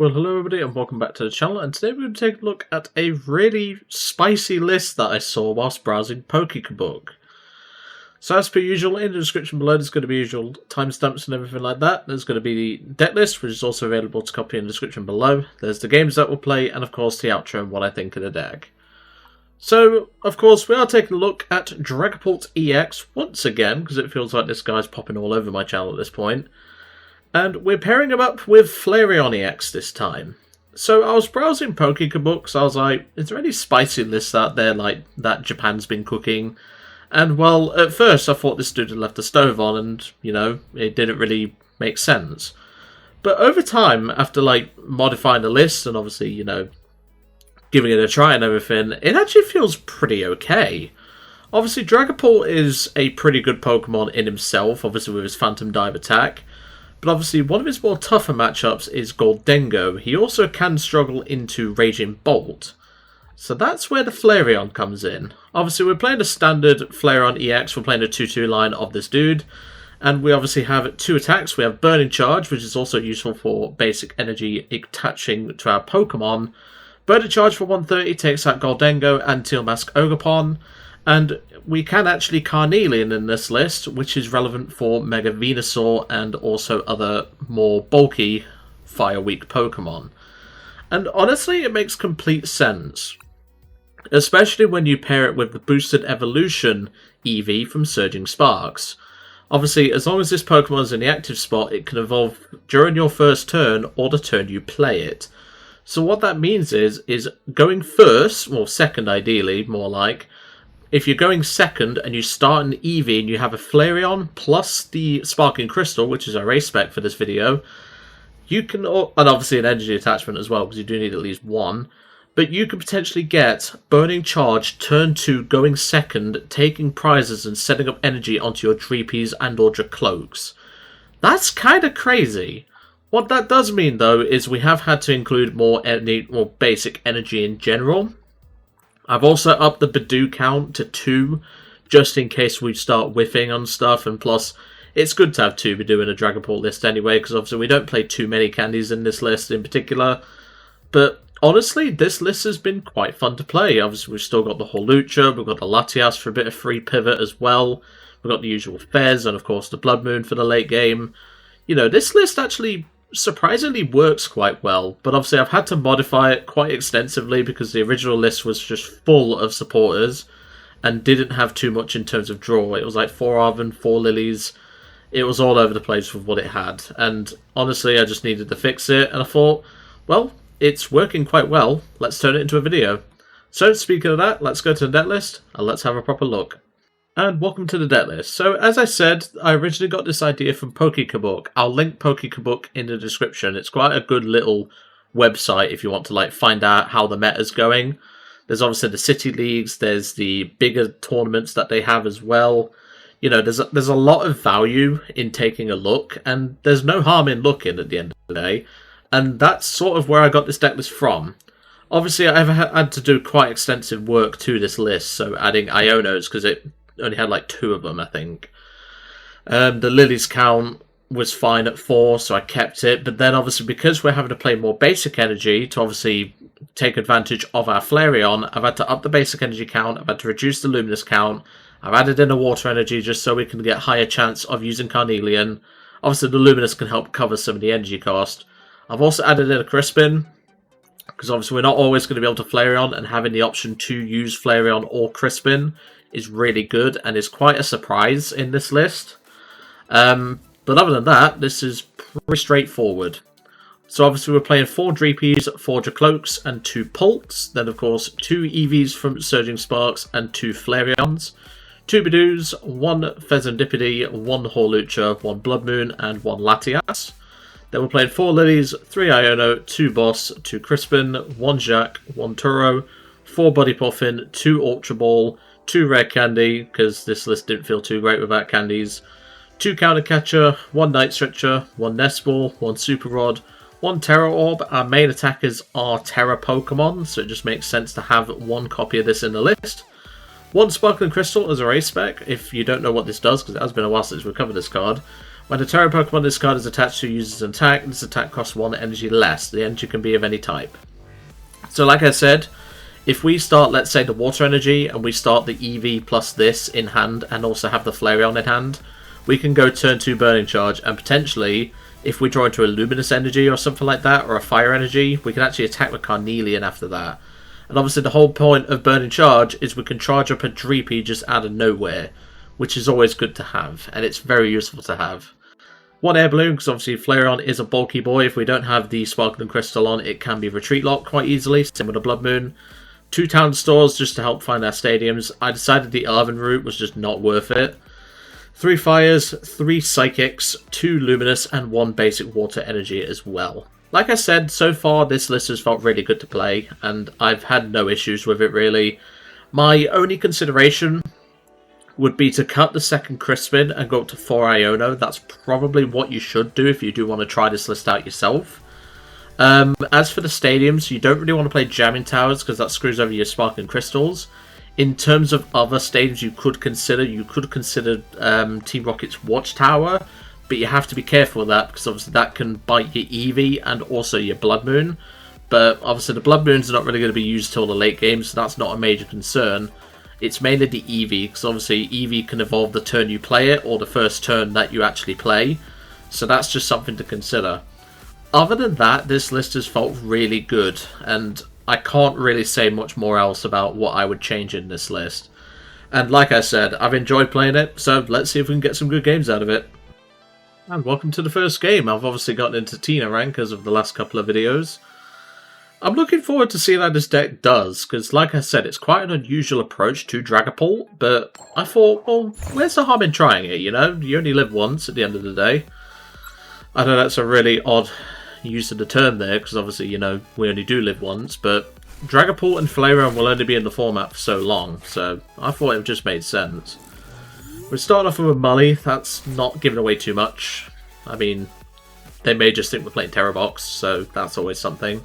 Well, hello everybody and welcome back to the channel, and today we're going to take a look at a really spicy list that I saw whilst browsing Pokébook. So as per usual, in the description below there's going to be usual timestamps and everything like that. There's going to be the deck list, which is also available to copy in the description below. There's the games that we'll play, and of course the outro and what I think of the deck. So, of course, we are taking a look at Dragapult EX once again, because it feels like this guy's popping all over my channel at this point. And we're pairing him up with Flareon EX this time. So I was browsing Pokébooks, I was like, is there any spicy lists out there like that Japan's been cooking? And well, at first I thought this dude had left the stove on and, you know, it didn't really make sense. But over time, after like modifying the list and obviously, you know, giving it a try and everything, it actually feels pretty okay. Obviously Dragapult is a pretty good Pokemon in himself, obviously with his Phantom Dive attack. But obviously, one of his more tougher matchups is Gholdengo. He also can struggle into Raging Bolt. So that's where the Flareon comes in. Obviously, we're playing a standard Flareon EX. We're playing a 2-2 line of this dude. And we obviously have two attacks. We have Burning Charge, which is also useful for basic energy attaching to our Pokemon. Burning Charge for 130 takes out Gholdengo and Teal Mask Ogerpon. And we can actually Carnelian in this list, which is relevant for Mega Venusaur and also other more bulky Fire-weak Pokemon. And honestly, it makes complete sense. Especially when you pair it with the boosted evolution Eevee from Surging Sparks. Obviously, as long as this Pokemon is in the active spot, it can evolve during your first turn or the turn you play it. So what that means is going first, or second ideally, more like, if you're going second and you start an Eevee and you have a Flareon plus the Sparking Crystal, which is our race spec for this video, you can, and obviously an energy attachment as well, because you do need at least one, but you could potentially get Burning Charge turn 2 going second, taking prizes and setting up energy onto your Dreepies and or Drakloaks. That's kind of crazy. What that does mean though is we have had to include more basic energy in general. I've also upped the Budew count to 2, just in case we start whiffing on stuff, and plus, it's good to have 2 Budew in a Dragapult list anyway, because obviously we don't play too many candies in this list in particular. But honestly, this list has been quite fun to play. Obviously, we've still got the Hawlucha, we've got the Latias for a bit of free pivot as well, we've got the usual Fez, and of course the Bloodmoon for the late game. You know, this list actually surprisingly works quite well, but obviously I've had to modify it quite extensively because the original list was just full of supporters and didn't have too much in terms of draw. It was like 4 Arven, 4 Lilies. It was all over the place with what it had, and honestly I just needed to fix it, and I thought, well, it's working quite well, let's turn it into a video. So speaking of that, let's go to the deck list and let's have a proper look. And welcome to the deck list. So as I said, I originally got this idea from Pokébook. I'll link Pokébook in the description. It's quite a good little website if you want to like find out how the meta's going. There's obviously the city leagues, there's the bigger tournaments that they have as well. You know, there's a lot of value in taking a look, and there's no harm in looking at the end of the day. And that's sort of where I got this deck list from. Obviously, I've had to do quite extensive work to this list, so adding Ionos, because it only had like 2 of them, I think. The Lillie's count was fine at 4, so I kept it. But then obviously because we're having to play more basic energy to obviously take advantage of our Flareon, I've had to up the basic energy count, I've had to reduce the luminous count, I've added in a water energy just so we can get higher chance of using Carnelian. Obviously the luminous can help cover some of the energy cost. I've also added in a Crispin, because obviously we're not always going to be able to Flareon, and having the option to use Flareon or Crispin is really good and is quite a surprise in this list. But other than that, this is pretty straightforward. So obviously we're playing 4 Dreepies, 4 Drakloaks and 2 Pults. Then of course 2 Eevees from Surging Sparks and 2 Flareons. 2 Budews, 1 Fezandipiti, 1 Hawlucha, 1 Bloodmoon and 1 Latias. Then we're playing 4 Lilies, 3 Iono, 2 Boss, 2 Crispin, 1 Jacq, 1 Turo, 4 Buddy Poffin, 2 Ultra Ball, 2 Rare Candy, because this list didn't feel too great without candies, 2 Counter Catcher, 1 Night Stretcher, 1 Nest Ball, 1 Super Rod, 1 Terra Orb. Our main attackers are Terra Pokemon, so it just makes sense to have 1 copy of this in the list. 1 Sparkling Crystal as a race spec. If you don't know what this does, because it has been a while since we've covered this card, When a Turo Pokemon this card is attached to a user's attack, this attack costs 1 energy less. The energy can be of any type. So like I said, if we start, let's say, the Water Energy, and we start the Eevee plus this in hand, and also have the Flareon in hand, we can go turn 2 Burning Charge, and potentially, if we draw into a Luminous Energy or something like that, or a Fire Energy, we can actually attack with Carnelian after that. And obviously the whole point of Burning Charge is we can charge up a Dreepy just out of nowhere, which is always good to have, and it's very useful to have. 1 Air Balloon, because obviously Flareon is a bulky boy. If we don't have the Sparkling Crystal on, it can be Retreat Locked quite easily, same with the Bloodmoon. 2 Town Stores just to help find our stadiums. I decided the Arven route was just not worth it. 3 Fires, 3 Psychics, 2 Luminous, and 1 Basic Water Energy as well. Like I said, so far this list has felt really good to play, and I've had no issues with it really. My only consideration would be to cut the second Crispin and go up to 4 Iono. That's probably what you should do if you do want to try this list out yourself. As for the stadiums, you don't really want to play Jamming Towers because that screws over your Sparkling Crystals. In terms of other stadiums you could consider Team Rocket's Watchtower, but you have to be careful of that because obviously that can bite your Eevee and also your Bloodmoon. But obviously the Bloodmoons are not really going to be used till the late game, so that's not a major concern. It's mainly the Eevee, because obviously Eevee can evolve the turn you play it, or the first turn that you actually play. So that's just something to consider. Other than that, this list has felt really good, and I can't really say much more else about what I would change in this list. And like I said, I've enjoyed playing it, so let's see if we can get some good games out of it. And welcome to the first game. I've obviously gotten into Tina rank as of the last couple of videos. I'm looking forward to seeing how this deck does, because like I said, it's quite an unusual approach to Dragapult, but I thought, well, where's the harm in trying it, you know? You only live once at the end of the day. I know that's a really odd use of the term there, because obviously, you know, we only do live once, but Dragapult and Flareon will only be in the format for so long, so I thought it just made sense. We're starting off with a Mully. That's not giving away too much. I mean, they may just think we're playing Terror Box, so that's always something.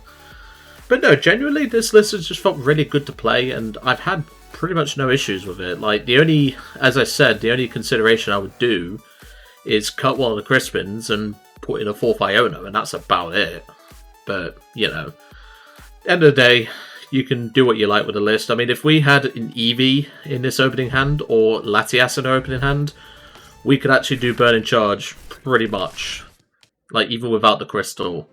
But no, genuinely, this list has just felt really good to play, and I've had pretty much no issues with it. Like, the only, as I said, the only consideration I would do is cut one of the Crispins and put in a 4th Iono, and that's about it. But, you know, end of the day, you can do what you like with the list. I mean, if we had an Eevee in this opening hand, or Latias in our opening hand, we could actually do Burning Charge pretty much. Like, even without the Crystal.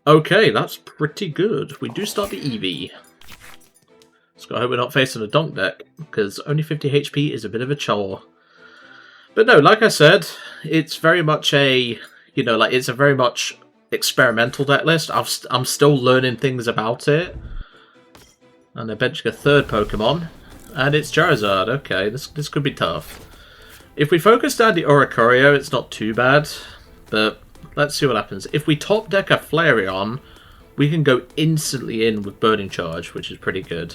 Okay, that's pretty good. We do start the Eevee. Just gotta hope we're not facing a Donk deck, because only 50 HP is a bit of a chore. But no, like I said, it's very much a, you know, like, it's a very much experimental deck list. I'm still learning things about it. And eventually a third Pokemon. And it's Charizard. Okay, this could be tough. If we focus down the Oricorio, it's not too bad, but let's see what happens. If we top deck a Flareon, we can go instantly in with Burning Charge, which is pretty good.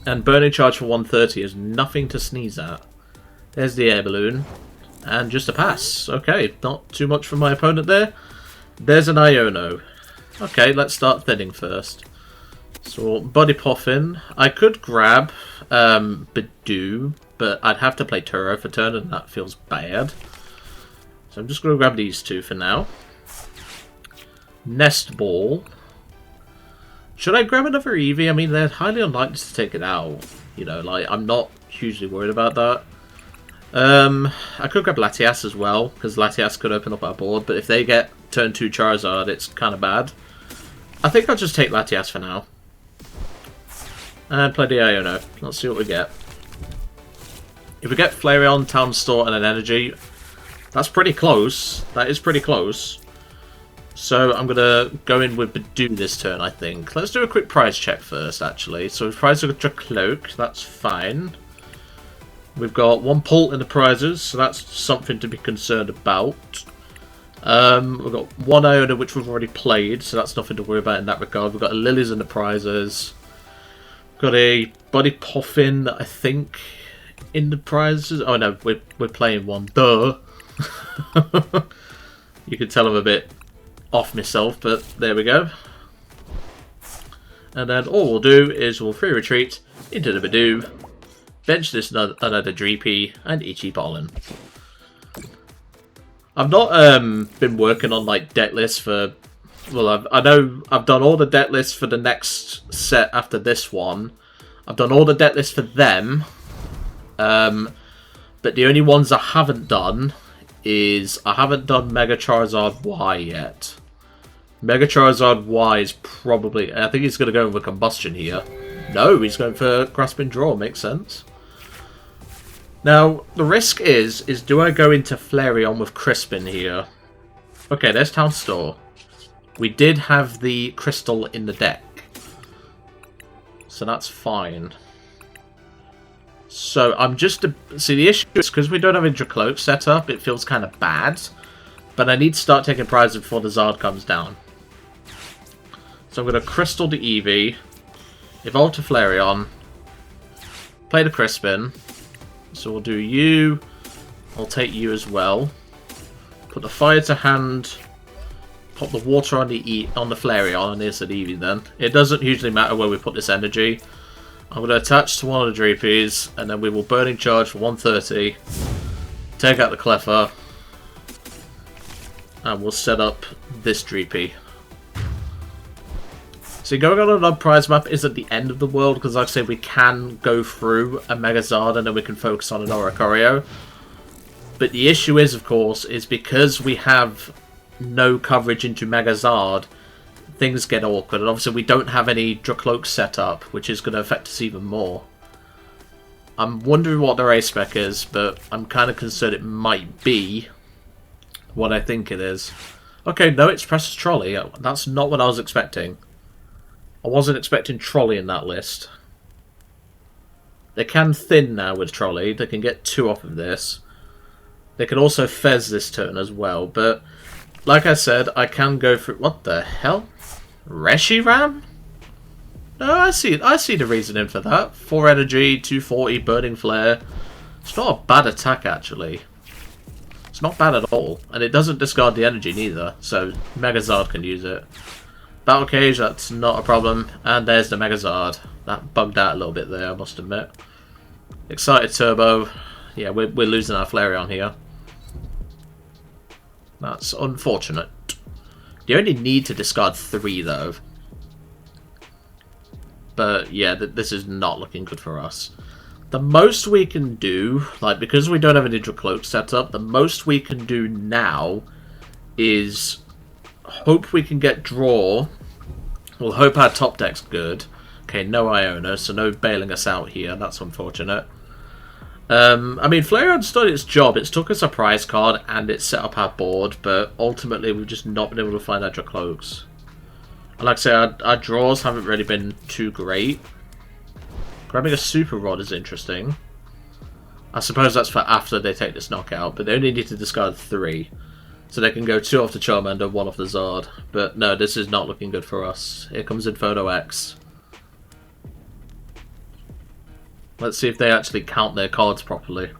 And Burning Charge for 130 is nothing to sneeze at. There's the Air Balloon. And just a pass. Okay, not too much from my opponent there. There's an Iono. Okay, let's start thinning first. So, Buddy Poffin. I could grab Budew, but I'd have to play Turo for turn, and that feels bad. So I'm just going to grab these two for now. Nest Ball. Should I grab another Eevee? I mean, they're highly unlikely to take it out. You know, like, I'm not hugely worried about that. I could grab Latias as well, because Latias could open up our board, but if they get turn 2 Charizard, it's kind of bad. I think I'll just take Latias for now. And play the Iono. Let's see what we get. If we get Flareon, Town Store, and an Energy, that's pretty close. That is pretty close. So I'm going to go in with Budew this turn, I think. Let's do a quick prize check first, actually. So we've prized a Drakloak. That's fine. We've got 1 Pult in the prizes, so that's something to be concerned about. We've got 1 Iono, which we've already played, so that's nothing to worry about in that regard. We've got a Lillies in the prizes. We've got a Buddy Poffin, I think, in the prizes. Oh no, we're playing one. Duh! You can tell I'm a bit off myself, but there we go. And then all we'll do is we'll free retreat into the Budew. bench this another Dreepy and Itchy Pollen. I've not been working on like deck lists for. Well, I know I've done all the deck lists for the next set after this one. I've done all the deck lists for them. But the only ones I haven't done is I haven't done Mega Charizard Y yet. Mega Charizard Y is probably... I think he's going to go with Combustion here. No, he's going for Grasping Draw. Makes sense. Now, the risk is do I go into Flareon with Crispin here? Okay, there's Town Store. We did have the Crystal in the deck. So that's fine. So I'm just... See, the issue is because we don't have a Drakloak set up, it feels kind of bad. But I need to start taking prizes before the Zard comes down. So I'm going to Crystal the Eevee. Evolve to Flareon. Play the Crispin. So we'll do you. I'll take you as well. Put the Fire to hand. Pop the Water on the Flareon, and there's an Eevee then. It doesn't usually matter where we put this energy. I'm going to attach to one of the Dreepies, and then we will Burning Charge for 130. Take out the Cleffa. And we'll set up this Dreepy. So going on another prize map isn't the end of the world, because like I said, we can go through a Megazard and then we can focus on an Oricorio. But the issue is, of course, is because we have no coverage into Megazard, things get awkward. And obviously we don't have any Drakloak set up, which is going to affect us even more. I'm wondering what the race spec is, but I'm kind of concerned it might be what I think it is. Okay, no, it's Precious Trolley. That's not what I was expecting. I wasn't expecting Trolley in that list. They can thin now with Trolley. They can get 2 off of this. They can also Fez this turn as well. But, like I said, I can go for... What the hell? Reshiram? No, I see the reasoning for that. 4 energy, 240, Burning Flare. It's not a bad attack, actually. It's not bad at all. And it doesn't discard the energy, neither. So, Megazard can use it. Battle Cage, that's not a problem. And there's the Megazard. That bugged out a little bit there, I must admit. Excited Turbo. Yeah, we're losing our Flareon here. That's unfortunate. You only need to discard 3, though. But, yeah, this is not looking good for us. The most we can do, like, because we don't have a Drakloak set up, the most we can do now is hope we can get draw. We'll hope our top deck's good. Okay, no Iono, so no bailing us out here. That's unfortunate. I mean, Flareon's done its job. It's took us a prize card and it's set up our board, but ultimately we've just not been able to find our Drakloaks. And like I say, our draws haven't really been too great. Grabbing a Super Rod is interesting. I suppose that's for after they take this knockout, but they only need to discard 3. So they can go 2 off the Charmander, 1 off the Zard. But no, this is not looking good for us. Here comes Inferno X. Let's see if they actually count their cards properly.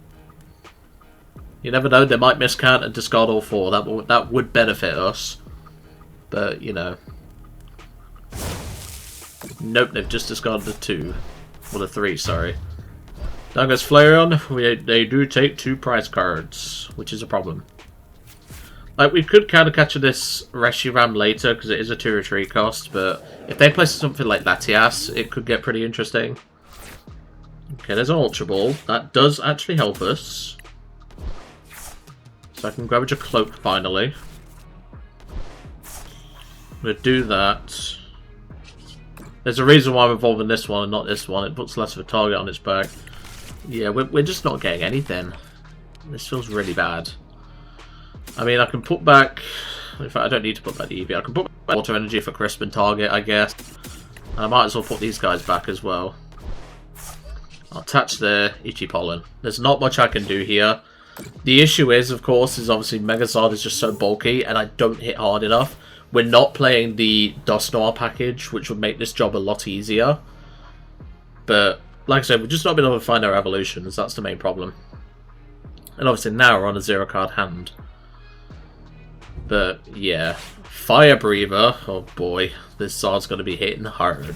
You never know, they might miscount and discard all 4. That would benefit us. But, you know. Nope, they've just discarded the 2. Well, the 3, sorry. Down goes Flareon. They do take 2 prize cards, which is a problem. Like, we could countercatcher this Reshiram later, because it is a 2 retreat cost, but if they play something like Latias, it could get pretty interesting. Okay, there's an Ultra Ball. That does actually help us. So I can grab a Drakloak finally. We'll do that. There's a reason why I'm evolving this one and not this one. It puts less of a target on its back. Yeah, we're just not getting anything. This feels really bad. I mean, I can put back... In fact, I don't need to put back the Eevee. I can put back Water Energy for Crispin target, I guess. And I might as well put these guys back as well. I'll attach the Itchy Pollen. There's not much I can do here. The issue is, of course, is obviously Megazard is just so bulky and I don't hit hard enough. We're not playing the Dusknoir package, which would make this job a lot easier. But, like I said, we've just not been able to find our evolutions. That's the main problem. And obviously now we're on a 0-card hand. But, yeah. Fire Breather. Oh boy. This Zard's going to be hitting hard.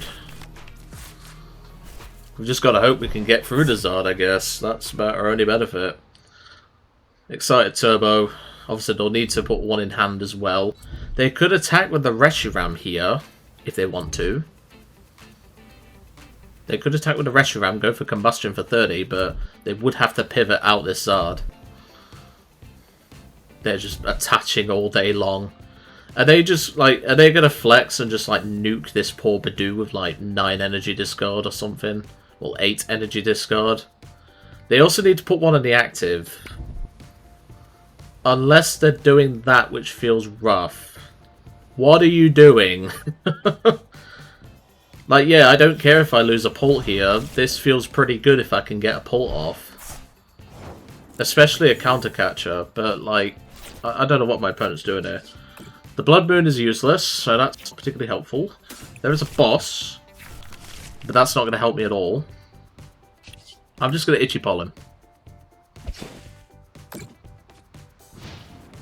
We've just got to hope we can get through the Zard, I guess. That's about our only benefit. Excited Turbo. Obviously, they'll need to put one in hand as well. They could attack with the Reshiram here, if they want to. They could attack with the Reshiram, go for Combustion for 30, but they would have to pivot out this Zard. They're just attaching all day long. Are they just, like, are they going to flex and just, like, nuke this poor Budew with, like, 9 energy discard or something? Well, 8 energy discard. They also need to put one in the active. Unless they're doing that, which feels rough. What are you doing? Like, yeah, I don't care if I lose a Pult here. This feels pretty good if I can get a Pult off. Especially a counter catcher, but, like, I don't know what my opponent's doing here. The Bloodmoon is useless, so that's particularly helpful. There is a boss, but that's not going to help me at all. I'm just going to Itchy Pollen.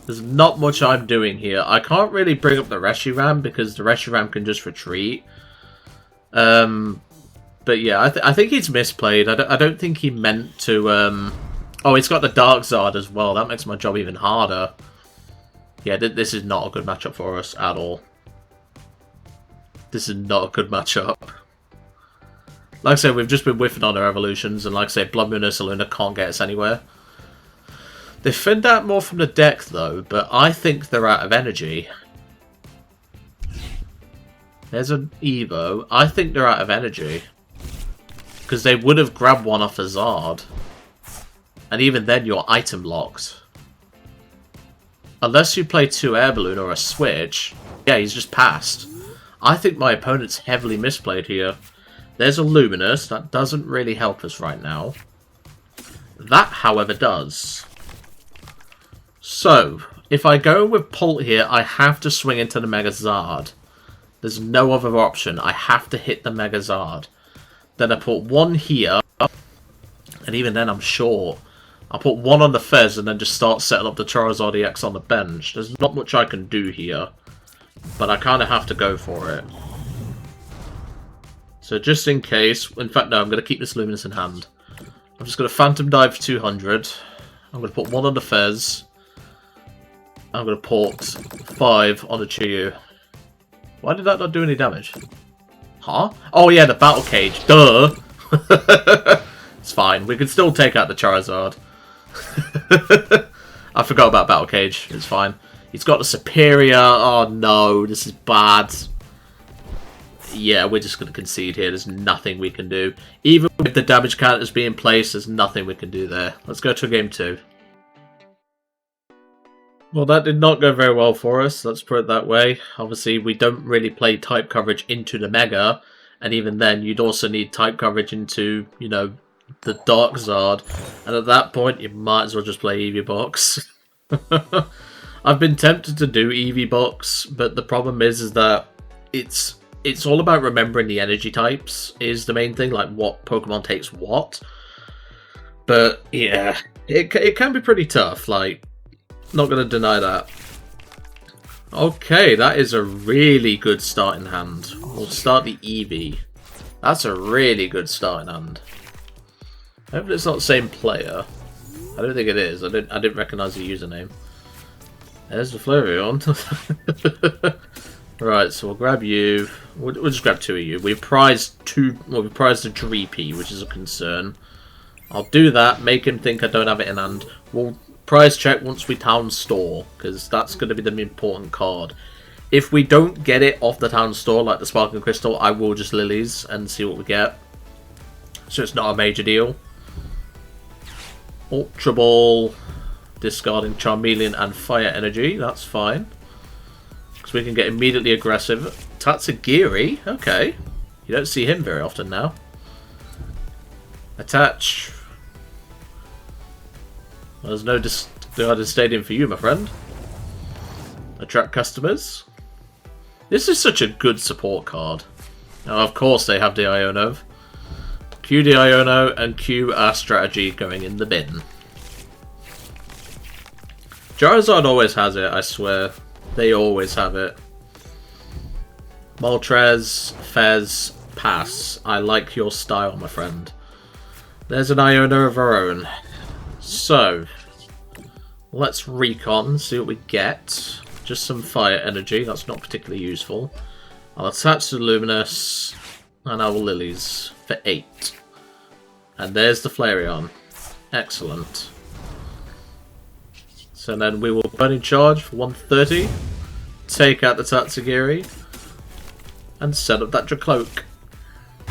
There's not much I'm doing here. I can't really bring up the Reshiram because the Reshiram can just retreat. But yeah, I think he's misplayed. I don't think he meant to... Oh, he's got the Dark Zard as well. That makes my job even harder. Yeah, this is not a good matchup for us at all. This is not a good matchup. Like I said, we've just been whiffing on our evolutions, and like I said, Bloodmoon Ursaluna can't get us anywhere. They thinned out more from the deck, though, but I think they're out of energy. There's an Evo. I think they're out of energy. Because they would have grabbed one off a Zard. And even then, you're item locked. Unless you play 2 Air Balloon or a Switch, yeah, he's just passed. I think my opponent's heavily misplayed here. There's a Luminous. That doesn't really help us right now. That, however, does. So, if I go with Pult here, I have to swing into the Mega Zard. There's no other option. I have to hit the Mega Zard. Then I put one here, and even then I'm short. I'll put one on the Fez and then just start setting up the Charizard EX on the bench. There's not much I can do here, but I kind of have to go for it. So just in case, in fact no, I'm going to keep this Luminous in hand. I'm just going to Phantom Dive for 200. I'm going to put one on the Fez. I'm going to put 5 on the Chiyu. Why did that not do any damage? Huh? Oh yeah, the Battle Cage. Duh! It's fine. We can still take out the Charizard. I forgot about Battle Cage. It's fine. He's got the Superior. Oh no, this is bad. Yeah, we're just going to concede here. There's nothing we can do. Even with the damage counters being placed, there's nothing we can do there. Let's go to game 2. Well, that did not go very well for us, let's put it that way. Obviously, we don't really play type coverage into the Mega, and even then, you'd also need type coverage into, you know, the Dark Zard, and at that point, you might as well just play Eevee Box. I've been tempted to do Eevee Box, but the problem is that it's all about remembering the energy types, is the main thing, like what Pokemon takes what. But, yeah, it can be pretty tough, like, not going to deny that. Okay, that is a really good starting hand. We'll start the Eevee. That's a really good starting hand. Hopefully it's not the same player. I don't think it is. I didn't recognise the username. There's the Flareon. Right, so we'll grab you. We'll just grab 2 of you. We prized the Dreepy, which is a concern. I'll do that, make him think I don't have it in hand. We'll prize check once we town store, because that's going to be the important card. If we don't get it off the town store, like the Sparkling Crystal, I will just Lilies and see what we get. So it's not a major deal. Ultra Ball, discarding Charmeleon and Fire Energy, that's fine. Because we can get immediately aggressive. Tatsugiri, okay. You don't see him very often now. Attach. Well, there's no Garden Stadium for you, my friend. Attract customers. This is such a good support card. Now, of course, they have the Iono. Q the Iono and Q our strategy going in the bin. Charizard always has it, I swear. They always have it. Moltres, Fez, Pass. I like your style, my friend. There's an Iono of our own. So, let's recon, see what we get. Just some fire energy, that's not particularly useful. I'll attach the Luminous and our Lilies for 8. And there's the Flareon. Excellent. So then we will Burning Charge for 130, take out the Tatsugiri, and set up that Drakloak.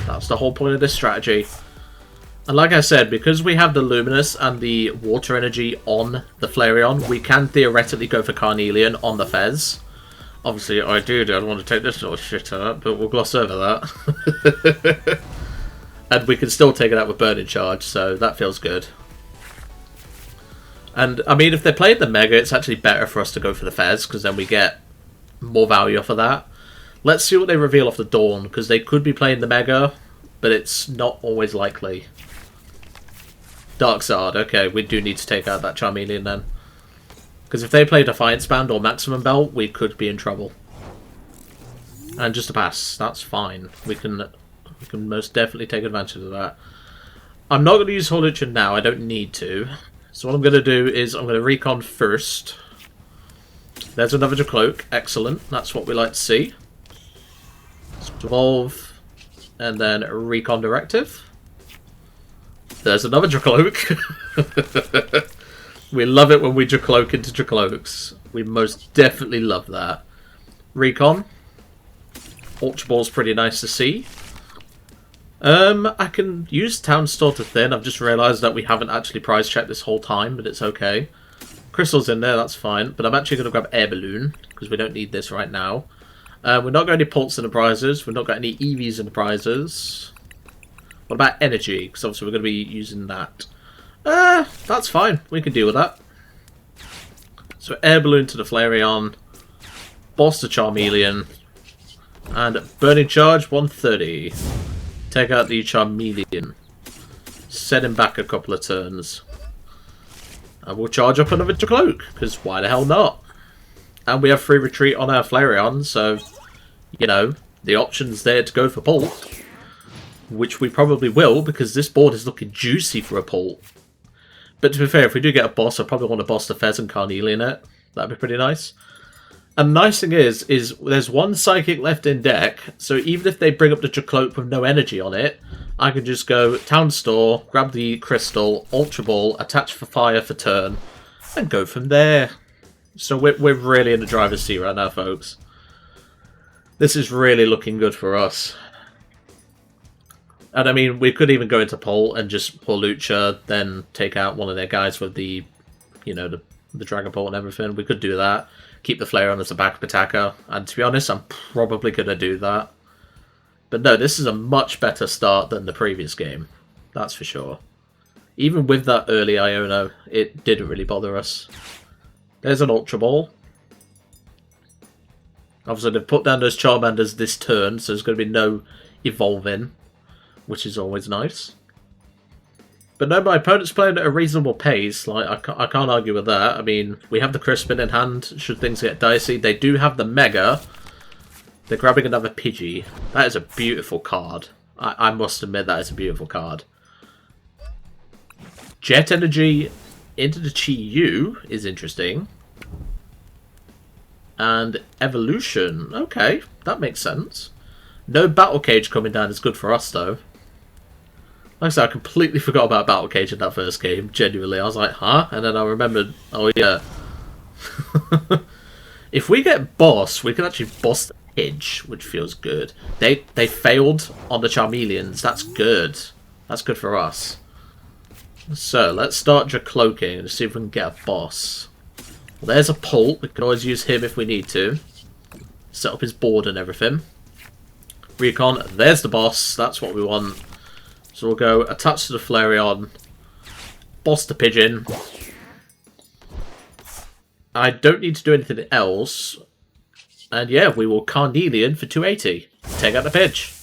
That's the whole point of this strategy. And like I said, because we have the Luminous and the Water Energy on the Flareon, we can theoretically go for Carnelian on the Fez. Obviously, I don't want to take this little shit out, but we'll gloss over that. And we can still take it out with Burning Charge, so that feels good. And, I mean, if they played the Mega, it's actually better for us to go for the Fez, because then we get more value off of that. Let's see what they reveal off the Dawn, because they could be playing the Mega, but it's not always likely. Darkzard, okay, we do need to take out that Charmeleon then. Because if they play Defiance Band or Maximum Belt, we could be in trouble. And just a pass, that's fine. We can most definitely take advantage of that. I'm not going to use Hawlucha now, I don't need to. So what I'm going to do is I'm going to recon first. There's another Drakloak, excellent, that's what we like to see. Let's evolve, and then recon Directive. There's another Drakloak. We love it when we Drakloak into Drakloaks. We most definitely love that. Recon. Ultra Ball's pretty nice to see. I can use Town Store to thin. I've just realised that we haven't actually price checked this whole time, but it's okay. Crystal's in there, that's fine. But I'm actually going to grab Air Balloon, because we don't need this right now. We're not got any Pulse in the prizes. We've not got any Eevees in the prizes. What about Energy? Because obviously we're going to be using that. That's fine. We can deal with that. So Air Balloon to the Flareon. Boss the Charmeleon. And Burning Charge 130. Take out the Charmeleon. Set him back a couple of turns. And we'll charge up another Drakloak, because why the hell not? And we have free retreat on our Flareon, so, you know, the option's there to go for Pult. Which we probably will, because this board is looking juicy for a Pult. But to be fair, if we do get a boss, I probably want to boss the Fez and Carnelian it. That'd be pretty nice. And the nice thing is there's one Psychic left in deck, so even if they bring up the Drakloak with no energy on it, I can just go Town Store, grab the Crystal, Ultra Ball, attach for Fire for turn, and go from there. So we're really in the driver's seat right now, folks. This is really looking good for us. And I mean, we could even go into Pole and just Hawlucha, then take out one of their guys with the, you know, the Dragapult and everything. We could do that. Keep the Flareon as a backup attacker. And to be honest, I'm probably going to do that. But no, this is a much better start than the previous game. That's for sure. Even with that early Iono, it didn't really bother us. There's an Ultra Ball. Obviously, they've put down those Charmanders this turn, so there's going to be no evolving, which is always nice. But no, my opponent's playing at a reasonable pace. Like I can't argue with that. I mean, we have the Crispin in hand should things get dicey. They do have the Mega. They're grabbing another Pidgey. That is a beautiful card. I must admit that is a beautiful card. Jet Energy into the Chi-Yu is interesting. And Evolution. Okay, that makes sense. No Battle Cage coming down is good for us, though. Like I said, I completely forgot about Battle Cage in that first game. Genuinely, I was like, huh? And then I remembered, oh yeah. If we get Boss, we can actually boss the Edge, which feels good. They failed on the Charmeleons. That's good. That's good for us. So, let's start Drakloaking and see if we can get a boss. Well, there's a Pult. We can always use him if we need to. Set up his board and everything. Recon, there's the boss. That's what we want. So we'll go attach to the Flareon. Boss the Pigeon. I don't need to do anything else. And yeah, we will Carnelian for 280. Take out the Pidge.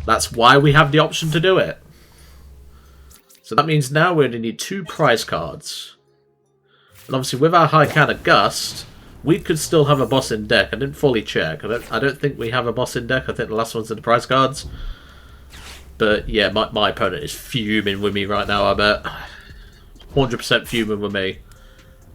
That's why we have the option to do it. So that means now we only need 2 prize cards. And obviously with our High Counter Gust, we could still have a boss in deck. I didn't fully check. I don't think we have a boss in deck. I think the last one's in the prize cards. But yeah, my opponent is fuming with me right now, I bet. 100% fuming with me.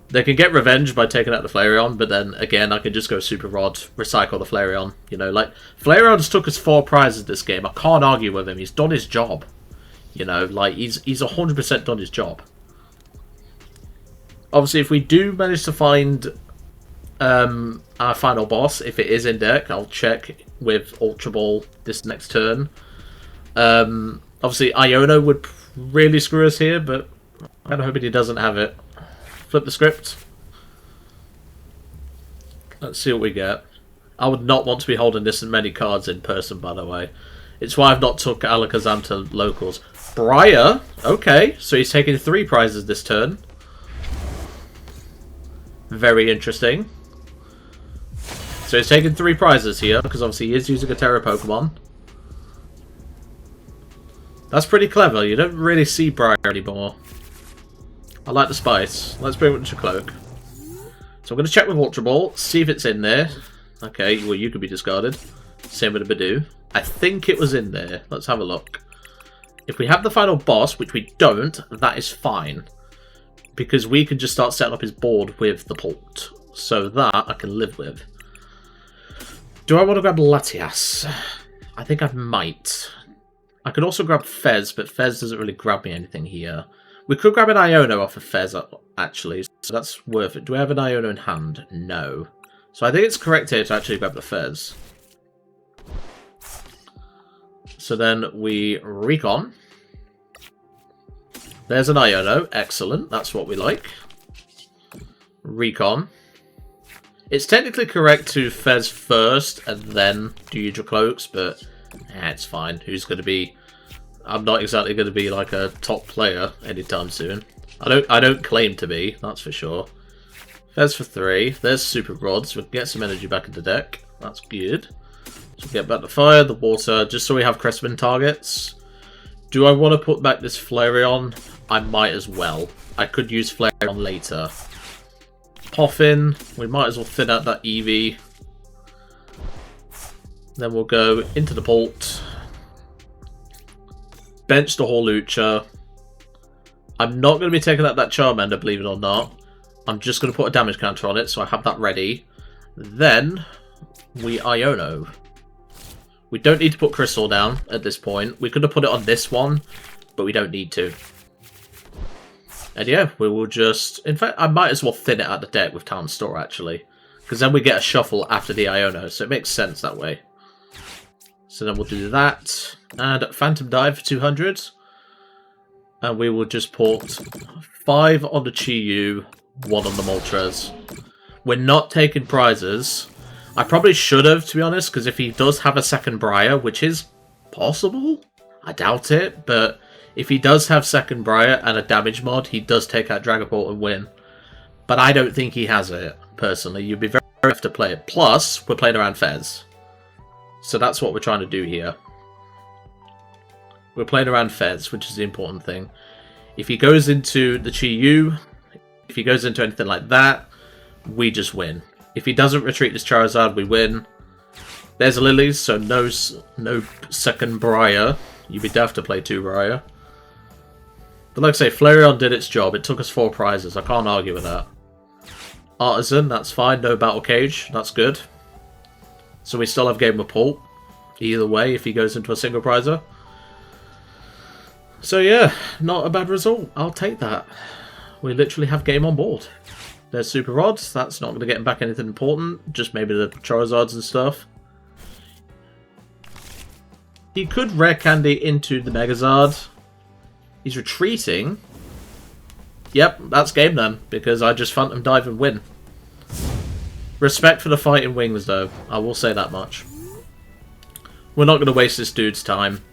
They can get revenge by taking out the Flareon, but then again, I can just go Super Rod, recycle the Flareon. You know, like, Flareon's took us 4 prizes this game. I can't argue with him. He's done his job. You know, like, he's 100% done his job. Obviously, if we do manage to find our final boss, if it is in deck, I'll check with Ultra Ball this next turn. Obviously, Iono would really screw us here, but I'm hoping he doesn't have it. Flip the script. Let's see what we get. I would not want to be holding this many cards in person, by the way. It's why I've not took Alakazam to locals. Briar? Okay, so he's taking 3 prizes this turn. Very interesting. So he's taking 3 prizes here, because obviously he is using a Terra Pokemon. That's pretty clever. You don't really see Briar anymore. I like the spice. Let's bring it with Drakloak. So I'm going to check with Ultra Ball, see if it's in there. Okay, well, you could be discarded. Same with the Budew. I think it was in there. Let's have a look. If we have the final boss, which we don't, that is fine. Because we can just start setting up his board with the Pult. So that I can live with. Do I want to grab Latias? I think I might. I could also grab Fez, but Fez doesn't really grab me anything here. We could grab an Iono off of Fez, actually, so that's worth it. Do we have an Iono in hand? No. So I think it's correct here to actually grab the Fez. So then we recon. There's an Iono. Excellent. That's what we like. Recon. It's technically correct to Fez first and then do your Drakloaks, but it's fine. Who's going to be... I'm not exactly going to be like a top player anytime soon. I don't claim to be, that's for sure. Fez for 3. There's Super Rods. We can get some energy back into deck. That's good. So get back the fire, the water, just so we have Crispin targets. Do I want to put back this Flareon? I might as well. I could use Flareon later. Poffin. We might as well thin out that Eevee. Then we'll go into the Pult. Bench the Hawlucha. I'm not going to be taking out that Charmander, believe it or not. I'm just going to put a damage counter on it, so I have that ready. Then, we Iono. We don't need to put Crystal down at this point. We could have put it on this one, but we don't need to. And yeah, we will just... In fact, I might as well thin it out the deck with Town Store, actually. Because then we get a shuffle after the Iono, so it makes sense that way. So then we'll do that. And Phantom Dive for 200. And we will just put 5 on the Chi-Yu, 1 on the Moltres. We're not taking prizes. I probably should have, to be honest, because if he does have a second Briar, which is possible, I doubt it, but if he does have second Briar and a damage mod, he does take out Dragapult and win. But I don't think he has it, personally. You'd be very tough to play it. Plus, we're playing around Fez. So that's what we're trying to do here. We're playing around Fez, which is the important thing. If he goes into the Chi-Yu, if he goes into anything like that, we just win. If he doesn't retreat this Charizard, we win. There's a Lillie, so no second Briar. You'd be daft to play 2 Briar. But like I say, Flareon did its job. It took us 4 prizes. I can't argue with that. Artisan, that's fine. No Battle Cage. That's good. So we still have Game of Pult. Either way, if he goes into a single prizer. So yeah, not a bad result. I'll take that. We literally have game on board. There's Super Rods. That's not going to get him back anything important. Just maybe the Charizards and stuff. He could Rare Candy into the Megazard. He's retreating. Yep, that's game then. Because I just Phantom Dive and win. Respect for the fighting wings though. I will say that much. We're not going to waste this dude's time.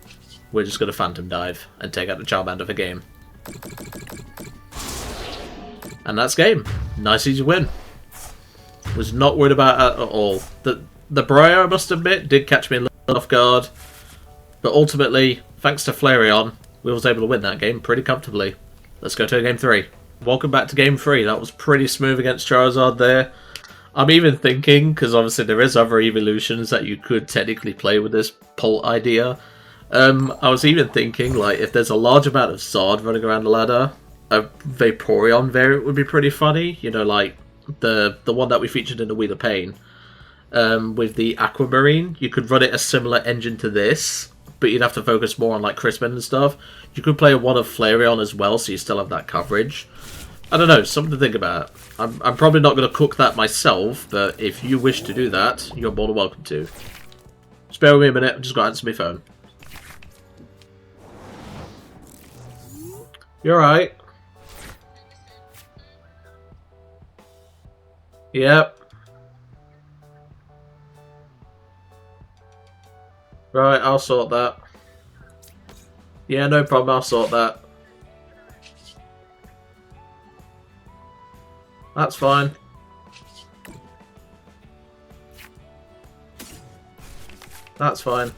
We're just going to Phantom Dive and take out the Charmander for game. And that's game. Nice easy win. Was not worried about that at all. The Briar, I must admit, did catch me a little off guard. But ultimately, thanks to Flareon, we was able to win that game pretty comfortably. Let's go to game 3. Welcome back to game 3. That was pretty smooth against Charizard there. I'm even thinking, because obviously there is other evolutions that you could technically play with this Pult idea. I was even thinking, like, if there's a large amount of Zard running around the ladder, a Vaporeon variant would be pretty funny. You know, like the one that we featured in the Wheel of Pain. With the Aquamarine, you could run it a similar engine to this, but you'd have to focus more on like Crispin and stuff. You could play one of Flareon as well, so you still have that coverage. I don't know, something to think about. I'm probably not going to cook that myself, but if you wish to do that, you're more than welcome to. Just bear with me a minute, I've just got to answer my phone. You alright? Yep. Right, I'll sort that. Yeah, no problem, I'll sort that. That's fine. That's fine.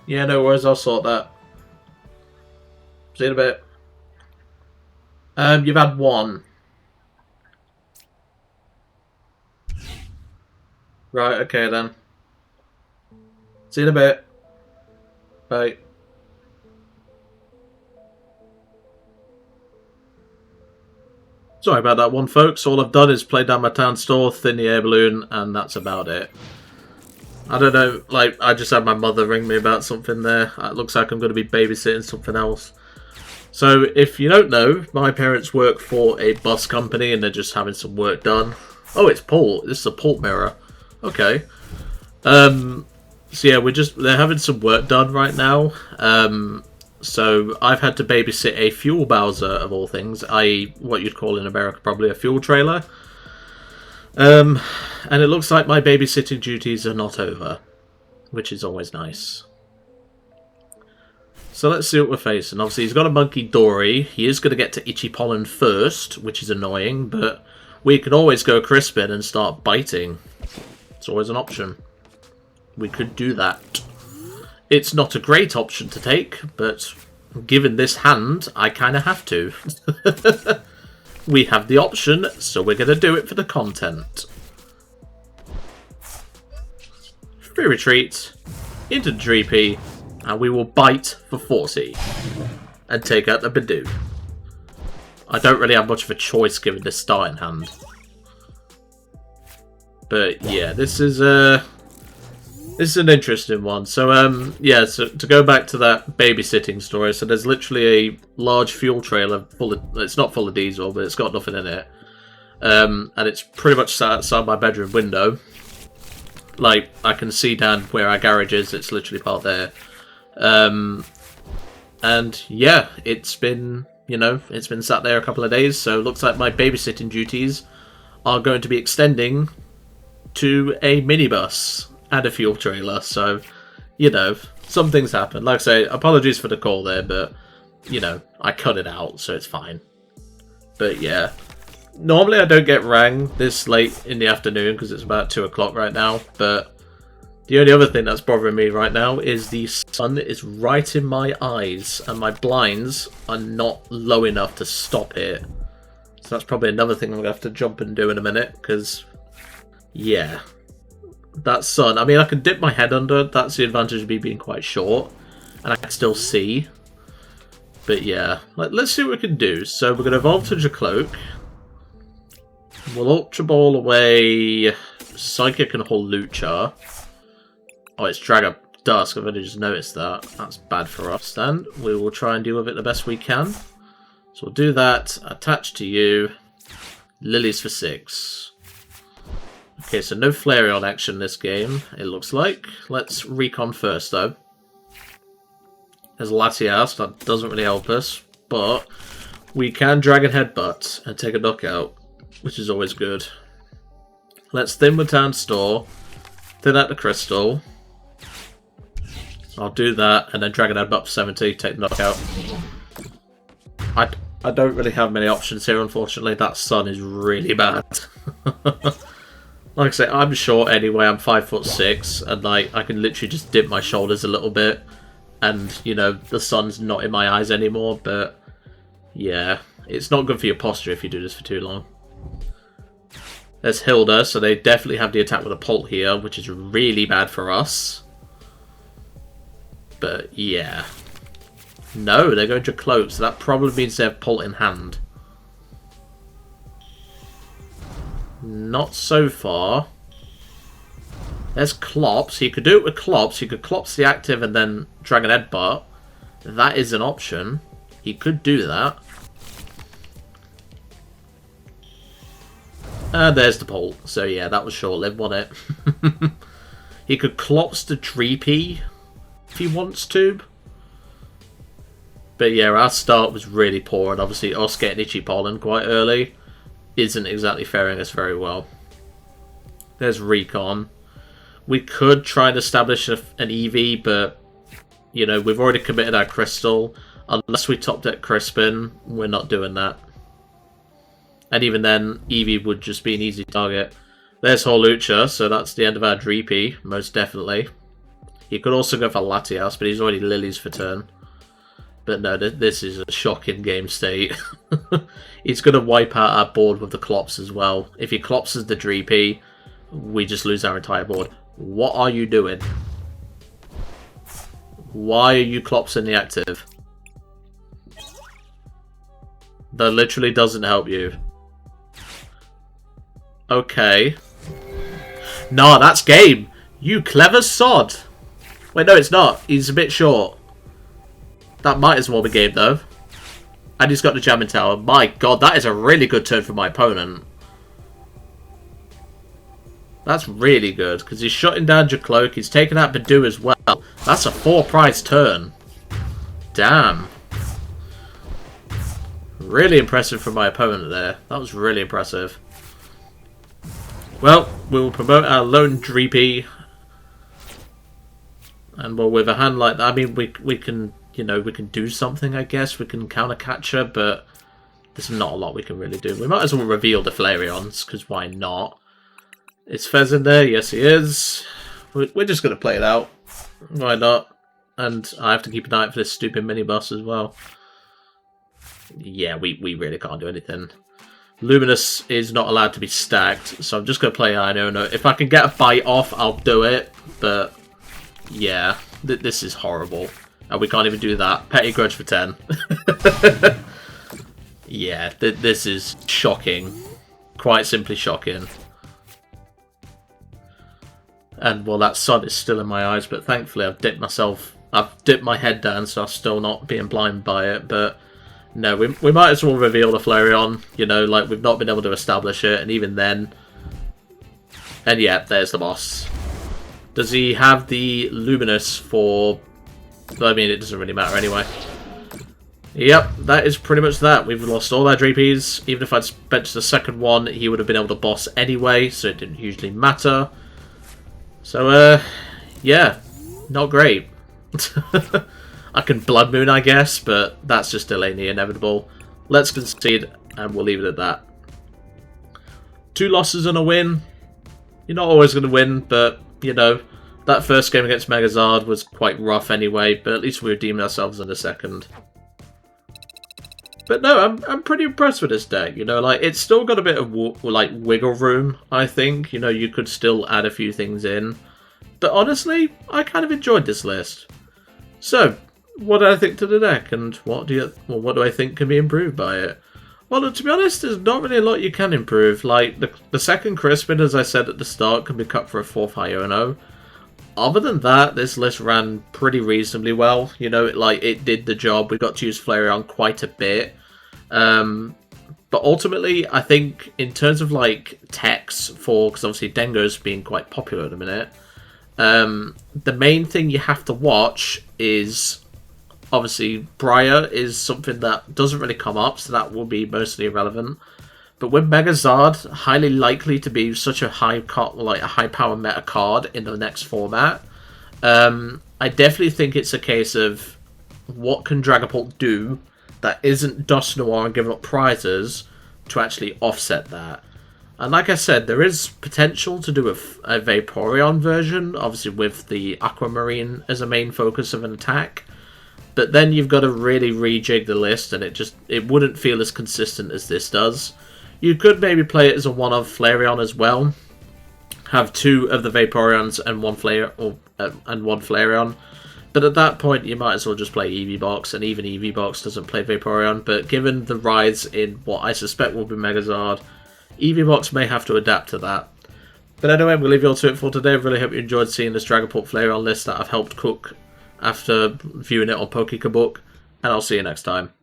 Yeah, no worries, I'll sort that. See you in a bit. You've had one. Right, okay then. See you in a bit. Bye. Sorry about that one, folks. All I've done is play down my town store, thin the air balloon, and that's about it. I don't know, like, I just had my mother ring me about something there. It looks like I'm going to be babysitting something else. So, if you don't know, my parents work for a bus company and they're just having some work done. Oh, it's Pult. This is a Pult mirror. Okay. So yeah, they're having some work done right now. So I've had to babysit a fuel Bowser of all things, i.e. what you'd call in America probably a fuel trailer. And it looks like my babysitting duties are not over, which is always nice. So let's see what we're facing. Obviously he's got a Monkey Dory. He is going to get to Itchy Pollen first, which is annoying, but we can always go Crispin and start biting. It's always an option. We could do that. It's not a great option to take, but given this hand, I kind of have to. We have the option, so we're going to do it for the content. Free retreat into Dreepy, and we will bite for 40 and take out the Budew. I don't really have much of a choice given this starting hand. But yeah, this is an interesting one. So yeah, so to go back to that babysitting story, so there's literally a large fuel trailer full of, it's not full of diesel, but it's got nothing in it. And it's pretty much sat outside my bedroom window. Like, I can see down where our garage is, it's literally parked there. And yeah, it's been, you know, it's been sat there a couple of days, so it looks like my babysitting duties are going to be extending to a minibus and a fuel trailer. So, you know, some things happen. Like I say, apologies for the call there, but, you know, I cut it out, so it's fine. But yeah, normally I don't get rang this late in the afternoon because it's about 2 o'clock right now, but the only other thing that's bothering me right now is the sun is right in my eyes and my blinds are not low enough to stop it. So that's probably another thing I'm going to have to jump and do in a minute, because, yeah, that sun, I mean, I can dip my head under, that's the advantage of me being quite short, and I can still see. But yeah, let's see what we can do. So we're going to evolve to Drakloak. We'll Ultra Ball away Psychic and Hawlucha. Oh, it's Dragapult Dusk. I've only just noticed that. That's bad for us then. We will try and deal with it the best we can. So we'll do that. Attach to you. Lilies for 6. Okay, so no Flareon action this game, it looks like. Let's recon first, though. There's Latias. That doesn't really help us. But we can Dragon Headbutt and take a knockout, which is always good. Let's thin with Town Store. Thin out the Crystal. I'll do that, and then Dragon Headbutt for 70, take the knockout. I don't really have many options here, unfortunately. That sun is really bad. Like I say, I'm short anyway, I'm 5'6", and like I can literally just dip my shoulders a little bit, and you know, the sun's not in my eyes anymore, but yeah, it's not good for your posture if you do this for too long. There's Hilda, so they definitely have the attack with a Pult here, which is really bad for us. But yeah. No, they're going Drakloak, so that probably means they have Pult in hand. Not so far. There's Clops. He could do it with Clops. He could Clops the active and then Dragon Headbutt. That is an option. He could do that. And there's the Pult. So yeah, that was short-lived, wasn't it? He could Clops the Dreepy if he wants to. But yeah, our start was really poor, and obviously us getting Itchy Pollen quite early isn't exactly faring us very well. There's Recon. We could try and establish an Eevee, but, you know, we've already committed our Crystal. Unless we top deck Crispin, we're not doing that. And even then, Eevee would just be an easy target. There's Hawlucha, so that's the end of our Dreepy, most definitely. He could also go for Latias, but he's already Lillie's for turn. But no, this is a shocking game state. He's going to wipe out our board with the Clops as well. If he Clopses the Dreepy, we just lose our entire board. What are you doing? Why are you Clopsing the active? That literally doesn't help you. Okay. Nah, that's game. You clever sod. Wait, no, it's not. He's a bit short. That might as well be game, though. And he's got the Jamming Tower. My god, that is a really good turn for my opponent. That's really good, because he's shutting down Drakloak. He's taking out Budew as well. That's a 4-prize turn. Damn. Really impressive from my opponent there. That was really impressive. Well, we will promote our lone Dreepy. And well, with a hand like that, I mean, we can, you know, we can do something, I guess. We can counter catcher, but there's not a lot we can really do. We might as well reveal the Flareons, because why not? Is Fez in there? Yes, he is. We're just going to play it out. Why not? And I have to keep an eye out for this stupid mini-boss as well. Yeah, we really can't do anything. Luminous is not allowed to be stacked, so I'm just going to play Iono. If I can get a bite off, I'll do it. But, yeah, this is horrible. And we can't even do that. Petty Grudge for 10. Yeah, this is shocking. Quite simply shocking. And, well, that sun is still in my eyes, but thankfully I've dipped my head down, so I'm still not being blind by it. But, no, we might as well reveal the Flareon. You know, like, we've not been able to establish it, and even then... And, yeah, there's the boss. Does he have the Luminous for... I mean, it doesn't really matter anyway. Yep, that is pretty much that. We've lost all our Dreepies. Even if I'd benched the second one, he would have been able to boss anyway, so it didn't hugely matter. So, yeah, not great. I can Blood Moon, I guess, but that's just delaying the inevitable. Let's concede, and we'll leave it at that. 2 losses and a win. You're not always going to win, but, you know, that first game against Megazard was quite rough anyway, but at least we redeemed ourselves in the second. But no, I'm pretty impressed with this deck. You know, like, it's still got a bit of, like, wiggle room, I think. You know, you could still add a few things in. But honestly, I kind of enjoyed this list. So, what do I think to the deck, and what do I think can be improved by it? Well, to be honest, there's not really a lot you can improve. Like, the second Crispin, as I said at the start, can be cut for a 4th Iono. Other than that, this list ran pretty reasonably well. You know, it did the job. We got to use Flareon quite a bit. But ultimately, I think in terms of, like, techs for... Because obviously Dengo's being quite popular at the minute. The main thing you have to watch is... Obviously, Briar is something that doesn't really come up, so that will be mostly irrelevant. But with Megazard, highly likely to be such a high power meta card in the next format, I definitely think it's a case of what can Dragapult do that isn't Dusknoir and giving up prizes to actually offset that. And like I said, there is potential to do a Vaporeon version, obviously with the Aquamarine as a main focus of an attack. But then you've got to really rejig the list, and it wouldn't feel as consistent as this does. You could maybe play it as a one-of Flareon as well. Have 2 of the Vaporeons and one Flareon. But at that point, you might as well just play Eevee Box, and even Eevee Box doesn't play Vaporeon. But given the rise in what I suspect will be Megazord, Eevee Box may have to adapt to that. But anyway, I'm going to leave you all to it for today. I really hope you enjoyed seeing this Dragapult Flareon list that I've helped cook after viewing it on Pokébook. And I'll see you next time.